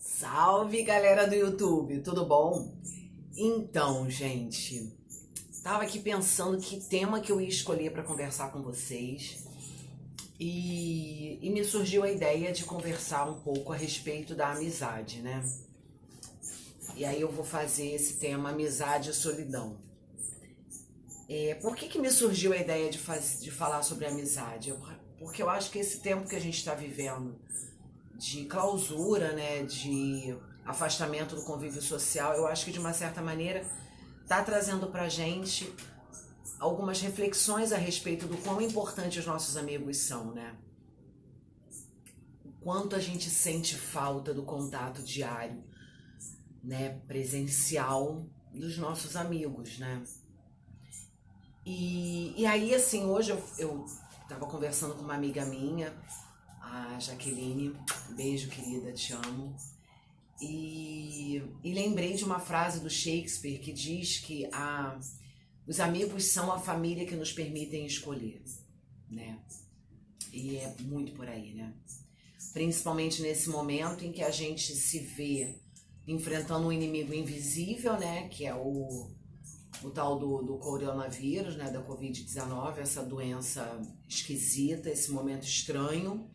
Salve, galera do YouTube, tudo bom? Então, gente, tava aqui pensando que tema que eu ia escolher para conversar com vocês e me surgiu a ideia de conversar um pouco a respeito da amizade, né? E aí eu vou fazer esse tema amizade e solidão. Por que me surgiu a ideia de falar sobre amizade? Porque eu acho que esse tempo que a gente está vivendo de clausura, né, de afastamento do convívio social, eu acho que de uma certa maneira está trazendo pra gente algumas reflexões a respeito do quão importantes os nossos amigos são, né? O quanto a gente sente falta do contato diário, né, presencial dos nossos amigos, né? E aí, assim, hoje eu tava conversando com uma amiga minha, a Jaqueline, beijo querida, te amo. E lembrei de uma frase do Shakespeare que diz que os amigos são a família que nos permitem escolher, né? E é muito por aí, né? Principalmente nesse momento em que a gente se vê enfrentando um inimigo invisível, né? Que é o tal do coronavírus, né? Da Covid-19, essa doença esquisita, esse momento estranho.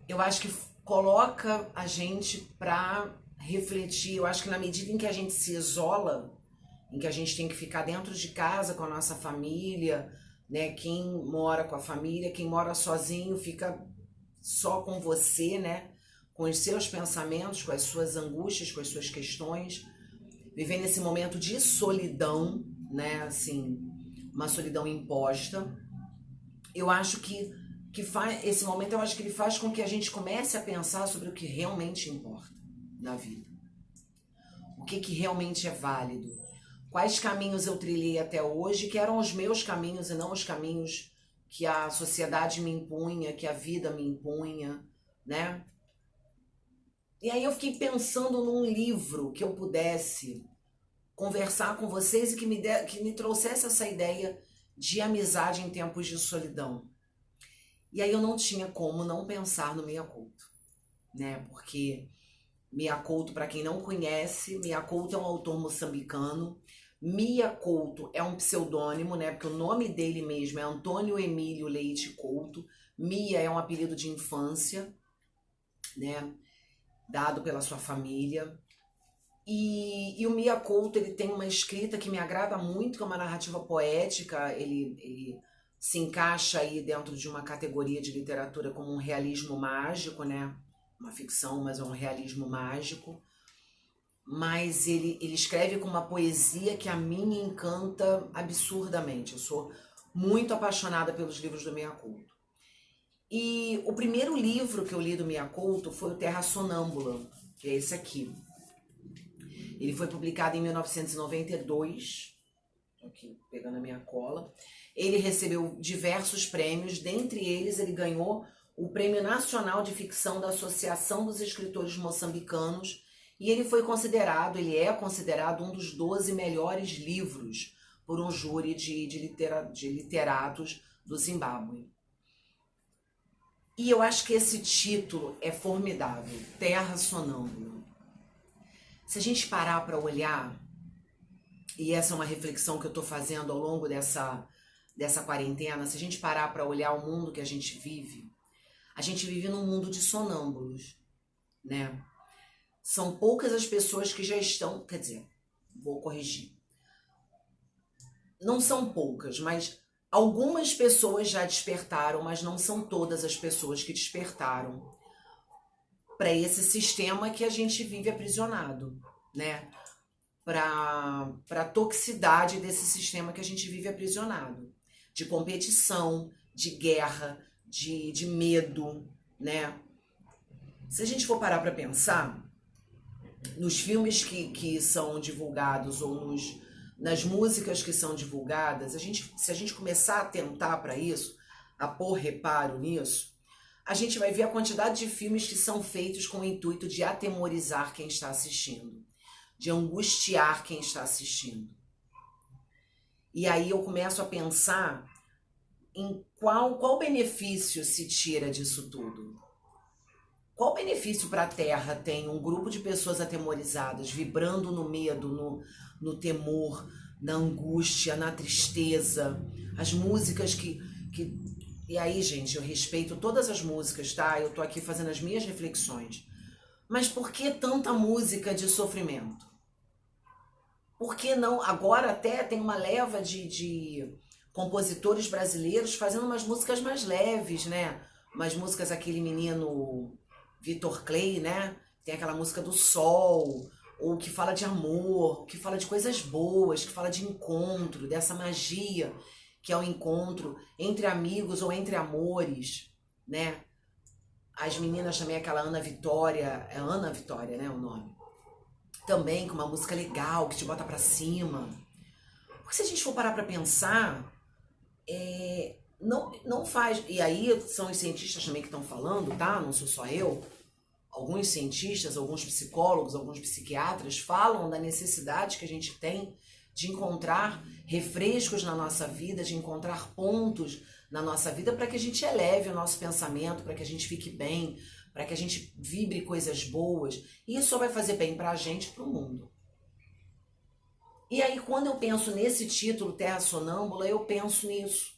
Eu acho que coloca a gente para refletir. Eu acho que na medida em que a gente se isola, em que a gente tem que ficar dentro de casa com a nossa família, né? Quem mora com a família, quem mora sozinho fica só com você, né? Com os seus pensamentos, com as suas angústias, com as suas questões, vivendo esse momento de solidão, né? Assim, uma solidão imposta. Eu acho que faz esse momento, eu acho que ele faz com que a gente comece a pensar sobre o que realmente importa na vida. O que realmente é válido. Quais caminhos eu trilhei até hoje, que eram os meus caminhos e não os caminhos que a sociedade me impunha, que a vida me impunha, né? E aí eu fiquei pensando num livro que eu pudesse conversar com vocês e que me trouxesse essa ideia de amizade em tempos de solidão. E aí eu não tinha como não pensar no Mia Couto, né? Porque Mia Couto, para quem não conhece, Mia Couto é um autor moçambicano. Mia Couto é um pseudônimo, né? Porque o nome dele mesmo é Antônio Emílio Leite Couto. Mia é um apelido de infância, né? Dado pela sua família. E o Mia Couto, ele tem uma escrita que me agrada muito, que é uma narrativa poética. Ele se encaixa aí dentro de uma categoria de literatura como um realismo mágico, né? Uma ficção, mas é um realismo mágico. Mas ele escreve com uma poesia que a mim me encanta absurdamente. Eu sou muito apaixonada pelos livros do Mia Couto. E o primeiro livro que eu li do Mia Couto foi o Terra Sonâmbula, que é esse aqui. Ele foi publicado em 1992, aqui pegando a minha cola. Ele recebeu diversos prêmios, dentre eles ele ganhou o Prêmio Nacional de Ficção da Associação dos Escritores Moçambicanos, e ele é considerado um dos 12 melhores livros por um júri de literatos do Zimbábue. E eu acho que esse título é formidável, Terra Sonâmbula. Se a gente parar para olhar, e essa é uma reflexão que eu estou fazendo ao longo dessa quarentena, se a gente parar para olhar o mundo que a gente vive num mundo de sonâmbulos, né? São poucas as pessoas que já estão, quer dizer, vou corrigir. Não são poucas, mas algumas pessoas já despertaram, mas não são todas as pessoas que despertaram para esse sistema que a gente vive aprisionado, né? Para a toxicidade desse sistema que a gente vive aprisionado, de competição, de guerra, de medo, né? Se a gente for parar para pensar, nos filmes que são divulgados ou nas músicas que são divulgadas, se a gente começar a atentar para isso, a pôr reparo nisso, a gente vai ver a quantidade de filmes que são feitos com o intuito de atemorizar quem está assistindo, de angustiar quem está assistindo. E aí eu começo a pensar em qual benefício se tira disso tudo. Qual benefício para a Terra tem um grupo de pessoas atemorizadas, vibrando no medo, no temor, na angústia, na tristeza? As músicas que... E aí, gente, eu respeito todas as músicas, tá? Eu tô aqui fazendo as minhas reflexões. Mas por que tanta música de sofrimento? Por que não? Agora até tem uma leva de compositores brasileiros fazendo umas músicas mais leves, né? Umas músicas, aquele menino Vitor Clay, né? Tem aquela música do Sol, ou que fala de amor, que fala de coisas boas, que fala de encontro, dessa magia que é o encontro entre amigos ou entre amores, né? As meninas também, aquela Ana Vitória, é Ana Vitória, né, o nome? Também com uma música legal, que te bota pra cima. Porque se a gente for parar pra pensar, não faz... E aí são os cientistas também que estão falando, tá? Não sou só eu. Alguns cientistas, alguns psicólogos, alguns psiquiatras falam da necessidade que a gente tem de encontrar refrescos na nossa vida, de encontrar pontos na nossa vida para que a gente eleve o nosso pensamento, para que a gente fique bem, para que a gente vibre coisas boas. E isso só vai fazer bem para a gente e para o mundo. E aí, quando eu penso nesse título, Terra Sonâmbula, eu penso nisso.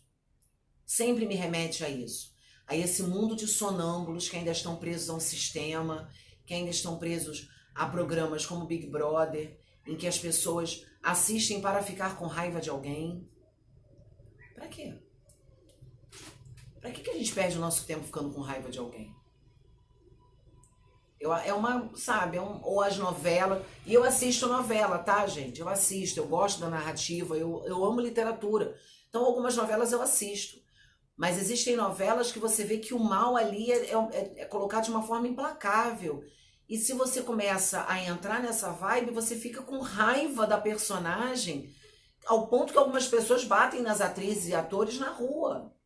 Sempre me remete a isso. A esse mundo de sonâmbulos que ainda estão presos a um sistema, que ainda estão presos a programas como Big Brother, em que as pessoas assistem para ficar com raiva de alguém. Pra quê? Pra que a gente perde o nosso tempo ficando com raiva de alguém? Ou as novelas. E eu assisto novela, tá, gente? Eu assisto, eu gosto da narrativa, eu amo literatura. Então, algumas novelas eu assisto. Mas existem novelas que você vê que o mal ali é colocado de uma forma implacável. E se você começa a entrar nessa vibe, você fica com raiva da personagem, ao ponto que algumas pessoas batem nas atrizes e atores na rua,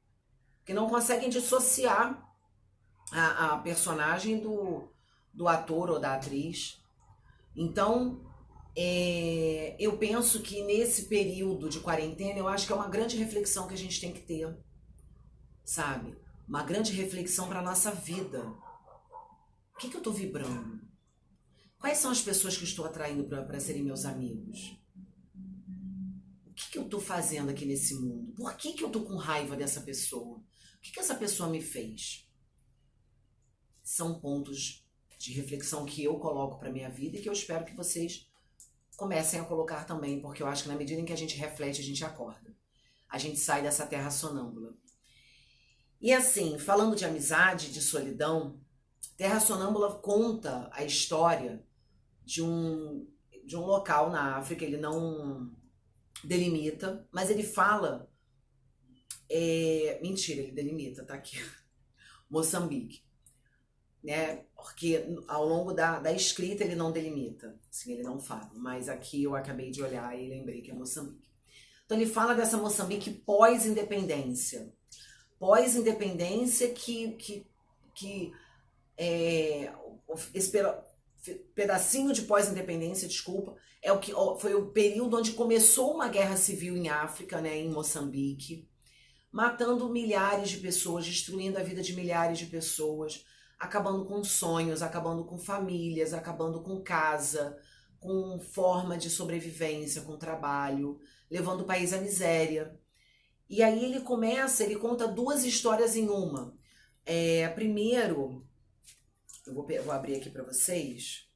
que não conseguem dissociar a personagem do ator ou da atriz. Então, eu penso que nesse período de quarentena, eu acho que é uma grande reflexão que a gente tem que ter, sabe? Uma grande reflexão para a nossa vida. O que eu estou vibrando? Quais são as pessoas que eu estou atraindo para serem meus amigos? O que eu estou fazendo aqui nesse mundo? Por que eu estou com raiva dessa pessoa? O que essa pessoa me fez? São pontos de reflexão que eu coloco para minha vida e que eu espero que vocês comecem a colocar também, porque eu acho que na medida em que a gente reflete, a gente acorda. A gente sai dessa terra sonâmbula. E assim, falando de amizade, de solidão, Terra Sonâmbula conta a história de um local na África. Ele não delimita, mas ele fala... Mentira, ele delimita, tá aqui. Moçambique. Né? Porque ao longo da escrita ele não delimita, assim, ele não fala. Mas aqui eu acabei de olhar e lembrei que é Moçambique. Então ele fala dessa Moçambique pós-independência. Pós-independência esse pedacinho de pós-independência, desculpa, foi o período onde começou uma guerra civil em África, né, em Moçambique, matando milhares de pessoas, destruindo a vida de milhares de pessoas, acabando com sonhos, acabando com famílias, acabando com casa, com forma de sobrevivência, com trabalho, levando o país à miséria. E aí ele conta duas histórias em uma. Primeiro, eu vou abrir aqui para vocês.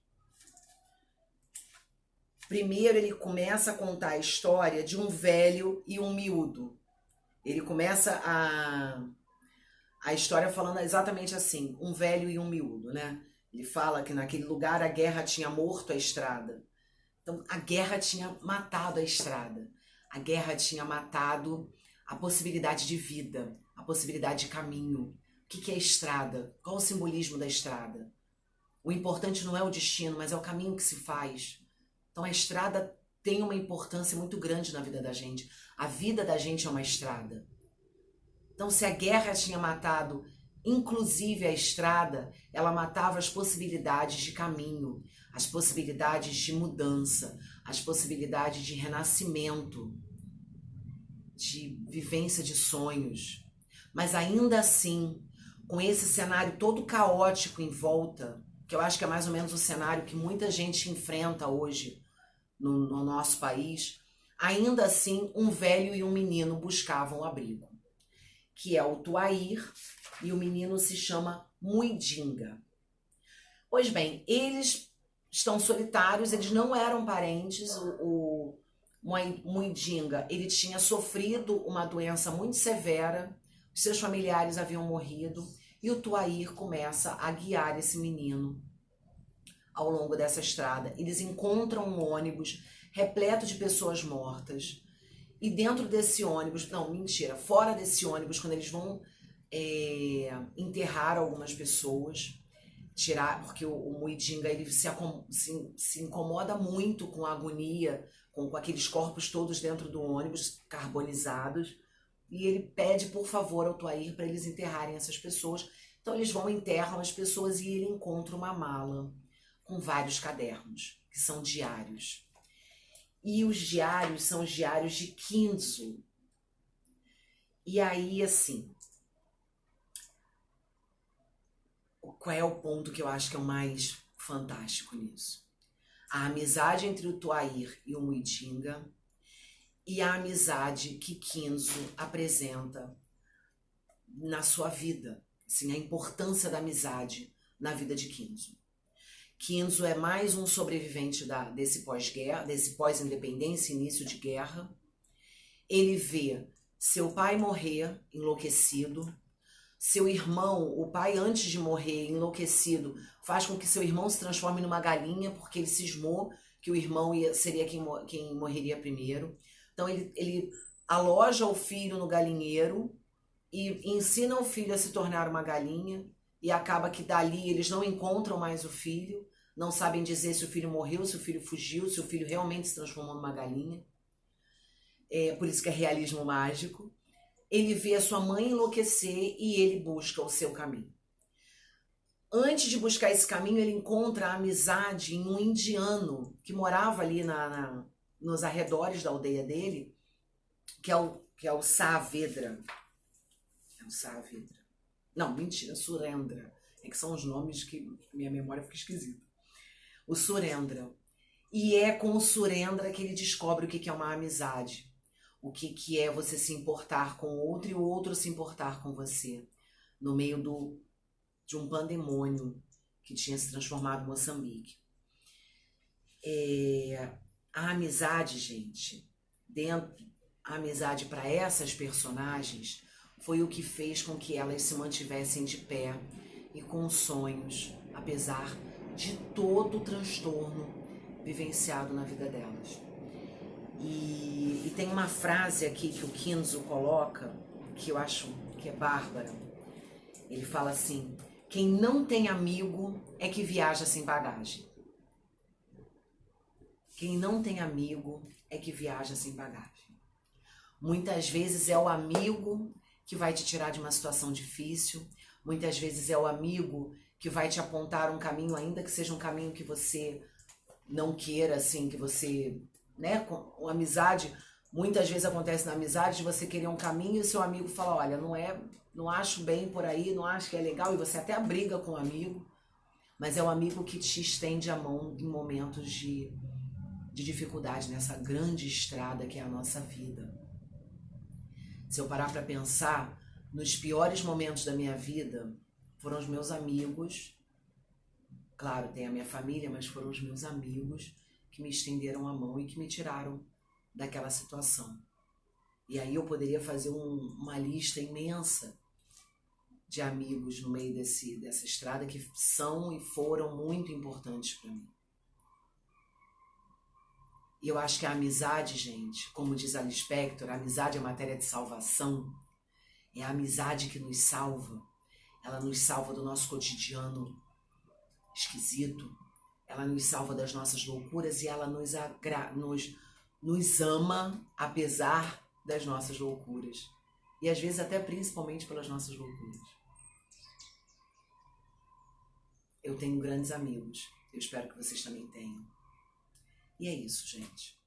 Primeiro ele começa a contar a história de um velho e um miúdo. Ele começa a história falando exatamente assim, um velho e um miúdo, né? Ele fala que naquele lugar a guerra tinha morto a estrada. Então a guerra tinha matado a estrada. A guerra tinha matado a possibilidade de vida, a possibilidade de caminho. O que é a estrada? Qual o simbolismo da estrada? O importante não é o destino, mas é o caminho que se faz. Então a estrada tem uma importância muito grande na vida da gente. A vida da gente é uma estrada. Então se a guerra tinha matado, inclusive a estrada, ela matava as possibilidades de caminho, as possibilidades de mudança, as possibilidades de renascimento, de vivência de sonhos. Mas ainda assim, com esse cenário todo caótico em volta, que eu acho que é mais ou menos o cenário que muita gente enfrenta hoje no nosso país, ainda assim um velho e um menino buscavam abrigo, que é o Tuair, e o menino se chama Muidinga. Pois bem, eles estão solitários, eles não eram parentes. O Muidinga, ele tinha sofrido uma doença muito severa, os seus familiares haviam morrido, e o Tuair começa a guiar esse menino ao longo dessa estrada. Eles encontram um ônibus repleto de pessoas mortas, e dentro desse ônibus, não, mentira, fora desse ônibus, quando eles vão enterrar algumas pessoas, tirar, porque o Muidinga ele se incomoda muito com a agonia, com aqueles corpos todos dentro do ônibus, carbonizados, e ele pede por favor ao Tuair para eles enterrarem essas pessoas. Então eles vão, enterram as pessoas, e ele encontra uma mala com vários cadernos, que são diários. E os diários são os diários de Kinzo. E aí, assim, qual é o ponto que eu acho que é o mais fantástico nisso? A amizade entre o Tuair e o Muidinga, e a amizade que Kinzo apresenta na sua vida, assim, a importância da amizade na vida de Kinzo. Kinzo é mais um sobrevivente desse pós-guerra, desse pós-independência, início de guerra. Ele vê seu pai morrer enlouquecido, seu irmão, o pai antes de morrer enlouquecido, faz com que seu irmão se transforme numa galinha, porque ele cismou que o irmão seria quem morreria primeiro. Então ele aloja o filho no galinheiro e ensina o filho a se tornar uma galinha, e acaba que dali eles não encontram mais o filho, não sabem dizer se o filho morreu, se o filho fugiu, se o filho realmente se transformou numa galinha. Por isso que é realismo mágico. Ele vê a sua mãe enlouquecer e ele busca o seu caminho. Antes de buscar esse caminho, ele encontra a amizade em um indiano que morava ali nos arredores da aldeia dele, que é o Saavedra. É o Saavedra. Não, mentira, Surendra. É que são os nomes que minha memória fica esquisita. O Surendra. E é com o Surendra que ele descobre o que é uma amizade. O que é você se importar com o outro e o outro se importar com você. No meio de um pandemônio que tinha se transformado em Moçambique. A amizade, gente, a amizade para essas personagens foi o que fez com que elas se mantivessem de pé e com sonhos, apesar de todo o transtorno vivenciado na vida delas. E tem uma frase aqui que o Kinzo coloca, que eu acho que é bárbara. Ele fala assim: quem não tem amigo é que viaja sem bagagem. Quem não tem amigo é que viaja sem bagagem. Muitas vezes é o amigo que vai te tirar de uma situação difícil, muitas vezes é o amigo que vai te apontar um caminho, ainda que seja um caminho que você não queira, assim, que você, né, com amizade, muitas vezes acontece na amizade de você querer um caminho e seu amigo fala: olha, não acho bem por aí, não acho que é legal, e você até briga com o amigo, mas é o amigo que te estende a mão em momentos de dificuldade nessa grande estrada que é a nossa vida. Se eu parar para pensar, nos piores momentos da minha vida, foram os meus amigos. Claro, tem a minha família, mas foram os meus amigos que me estenderam a mão e que me tiraram daquela situação. E aí eu poderia fazer uma lista imensa de amigos no meio dessa estrada que são e foram muito importantes para mim. E eu acho que a amizade, gente, como diz a Lispector, a amizade é matéria de salvação. É a amizade que nos salva. Ela nos salva do nosso cotidiano esquisito. Ela nos salva das nossas loucuras e ela nos ama apesar das nossas loucuras. E às vezes até principalmente pelas nossas loucuras. Eu tenho grandes amigos. Eu espero que vocês também tenham. E é isso, gente.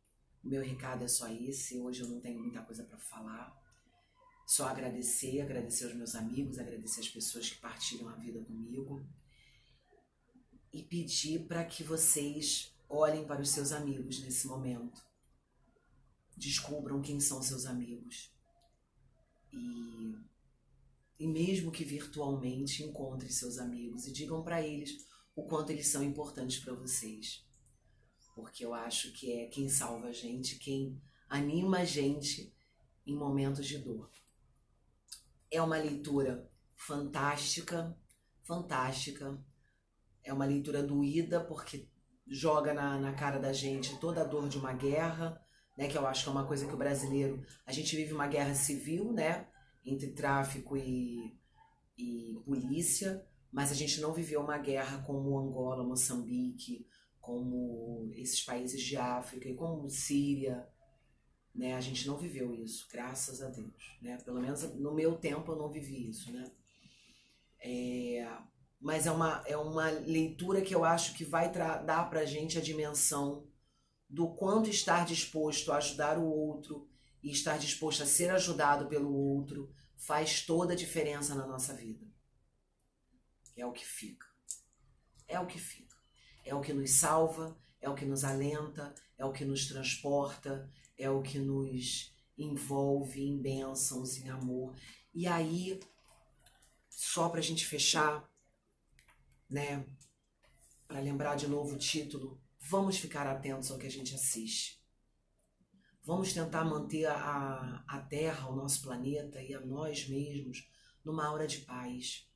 O meu recado é só esse. Hoje eu não tenho muita coisa para falar. Só agradecer aos meus amigos, agradecer as pessoas que partilham a vida comigo e pedir para que vocês olhem para os seus amigos nesse momento. Descubram quem são seus amigos. E mesmo que virtualmente, encontrem seus amigos e digam para eles o quanto eles são importantes para vocês. Porque eu acho que é quem salva a gente, quem anima a gente em momentos de dor. É uma leitura fantástica, fantástica. É uma leitura doída, porque joga na cara da gente toda a dor de uma guerra, né? Que eu acho que é uma coisa que o brasileiro... A gente vive uma guerra civil, né? Entre tráfico e polícia, mas a gente não viveu uma guerra como Angola, Moçambique, como esses países de África e como Síria, né? A gente não viveu isso, graças a Deus, né? Pelo menos no meu tempo eu não vivi isso, né? Mas é uma leitura que eu acho que vai dar pra gente a dimensão do quanto estar disposto a ajudar o outro e estar disposto a ser ajudado pelo outro faz toda a diferença na nossa vida. É o que fica. É o que fica. É o que nos salva, é o que nos alenta, é o que nos transporta, é o que nos envolve em bênçãos, em amor. E aí, só pra gente fechar, né, para lembrar de novo o título, vamos ficar atentos ao que a gente assiste. Vamos tentar manter a Terra, o nosso planeta e a nós mesmos numa aura de paz.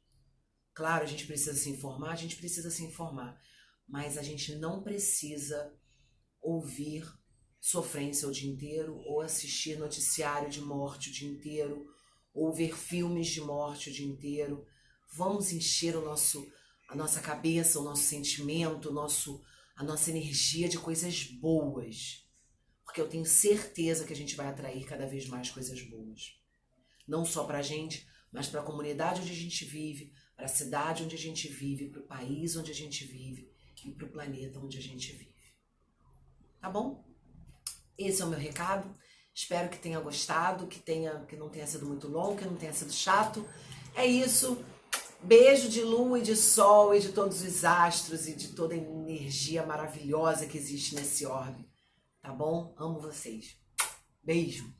Claro, a gente precisa se informar, mas a gente não precisa ouvir sofrência o dia inteiro ou assistir noticiário de morte o dia inteiro ou ver filmes de morte o dia inteiro. Vamos encher a nossa cabeça, o nosso sentimento, a nossa energia de coisas boas. Porque eu tenho certeza que a gente vai atrair cada vez mais coisas boas. Não só pra gente, mas pra comunidade onde a gente vive, pra cidade onde a gente vive, pro país onde a gente vive e pro planeta onde a gente vive. Tá bom? Esse é o meu recado. Espero que tenha gostado, que não tenha sido muito longo, que não tenha sido chato. É isso. Beijo de lua e de sol e de todos os astros e de toda a energia maravilhosa que existe nesse orbe. Tá bom? Amo vocês. Beijo.